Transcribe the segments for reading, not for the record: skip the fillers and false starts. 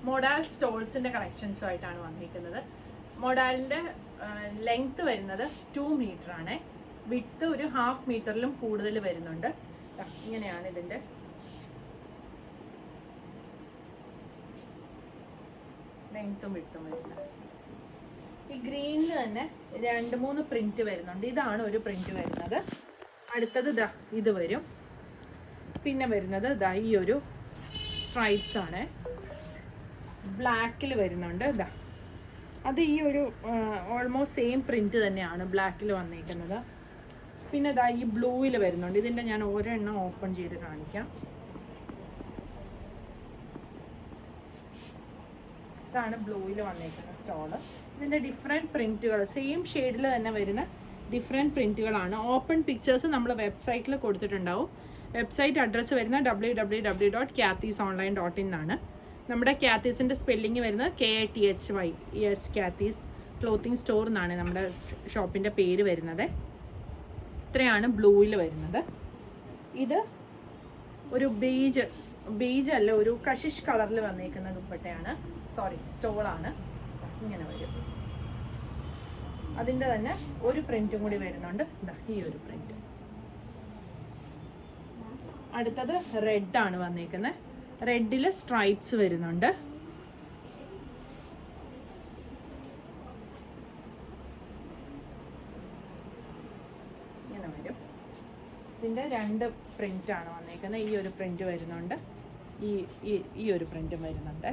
Modal സ്റ്റോൾസിൻ്റെ കളക്ഷൻസുമായിട്ടാണ് വന്നിരിക്കുന്നത്. മൊഡാലിൻ്റെ length വരുന്നത് 2 metre ആണ്. വിഡ്ത്ത് ഒരു 1/2 മീറ്ററിലും കൂടുതൽ വരുന്നുണ്ട്. ഇങ്ങനെയാണ് ഇതിൻ്റെ ലെങ്ത്തും വിഡ്ത്തും വരുന്നത്. ഈ ഗ്രീനിൽ തന്നെ 2-3 പ്രിന്റ് വരുന്നുണ്ട്. ഇതാണ് ഒരു പ്രിന്റ് വരുന്നത്. അടുത്തത് ഇത് വരും. പിന്നെ വരുന്നത് ഈ ഒരു സ്ട്രൈപ്സ് ആണ്. ബ്ലാക്കിൽ വരുന്നുണ്ട്. അത് ഈ ഒരു ഓൾമോസ്റ്റ് സെയിം പ്രിന്റ് തന്നെയാണ് ബ്ലാക്കിൽ വന്നിരിക്കുന്നത്. പിന്നെ ഈ ബ്ലൂവിൽ വരുന്നുണ്ട്. ഇതിൻ്റെ ഞാൻ ഒരെണ്ണം ഓപ്പൺ ചെയ്ത് കാണിക്കാം. ഇതാണ് ബ്ലൂവിൽ വന്നിരിക്കുന്ന സ്റ്റോള്. ഇതിൻ്റെ ഡിഫറെൻറ്റ് പ്രിൻറ്റുകൾ സെയിം ഷെയ്ഡിൽ തന്നെ വരുന്ന ഡിഫറെൻറ്റ് പ്രിൻറ്റുകളാണ്. ഓപ്പൺ പിക്ചേഴ്സ് നമ്മൾ വെബ്സൈറ്റിൽ കൊടുത്തിട്ടുണ്ടാവും. വെബ്സൈറ്റ് അഡ്രസ്സ് വരുന്ന www.kathysonline.in ആണ്. നമ്മുടെ കാത്തീസിൻ്റെ സ്പെല്ലിങ് വരുന്നത് KATHYS കാത്തീസ് ക്ലോത്തിങ് സ്റ്റോർ എന്നാണ് നമ്മുടെ ഷോപ്പിൻ്റെ പേര് വരുന്നത്. ഇത്രയാണ് ബ്ലൂവിൽ വരുന്നത്. ഇത് ഒരു ബേജ് അല്ല, ഒരു കഷിഷ് കളറിൽ വന്നിരിക്കുന്ന ദുപ്പട്ടയാണ്. സ്റ്റോളാണ്. ഇങ്ങനെ വരും. അതിൻ്റെ തന്നെ ഒരു പ്രിന്റും കൂടി വരുന്നുണ്ട്. ഈ ഒരു പ്രിന്റ്. അടുത്തത് റെഡാണ് വന്നിരിക്കുന്നത്. റെഡിൽ സ്ട്രൈപ്സ് വരുന്നുണ്ട്. ഇങ്ങനെ വരും. ഇതിൻ്റെ 2 പ്രിന്റാണ് വന്നിരിക്കുന്നത്. ഈ ഒരു പ്രിന്റ് വരുന്നുണ്ട്, ഈ ഒരു പ്രിന്റും വരുന്നുണ്ട്.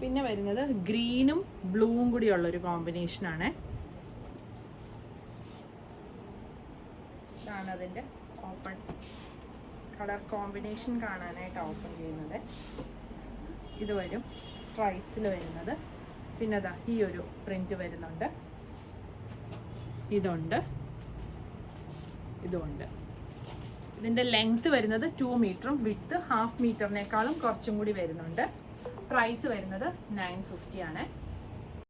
പിന്നെ വരുന്നത് ഗ്രീനും ബ്ലൂവും കൂടിയുള്ളൊരു കോമ്പിനേഷനാണ്. ഇതാണ് അതിൻ്റെ ഓപ്പൺ കളർ കോമ്പിനേഷൻ കാണാനായിട്ട് ഓപ്പൺ ചെയ്യുന്നത്. ഇത് വരും സ്ട്രൈപ്സിൽ വരുന്നത്. പിന്നെ ഈ ഒരു പ്രിന്റ് വരുന്നുണ്ട്. ഇതുണ്ട്. ഇതിൻ്റെ ലെങ്ത് വരുന്നത് 2 മീറ്ററും വിഡ്ത്ത് 1/2 മീറ്ററിനേക്കാളും കുറച്ചും കൂടി വരുന്നുണ്ട്. പ്രൈസ് വരുന്നത് 950 ആണ്.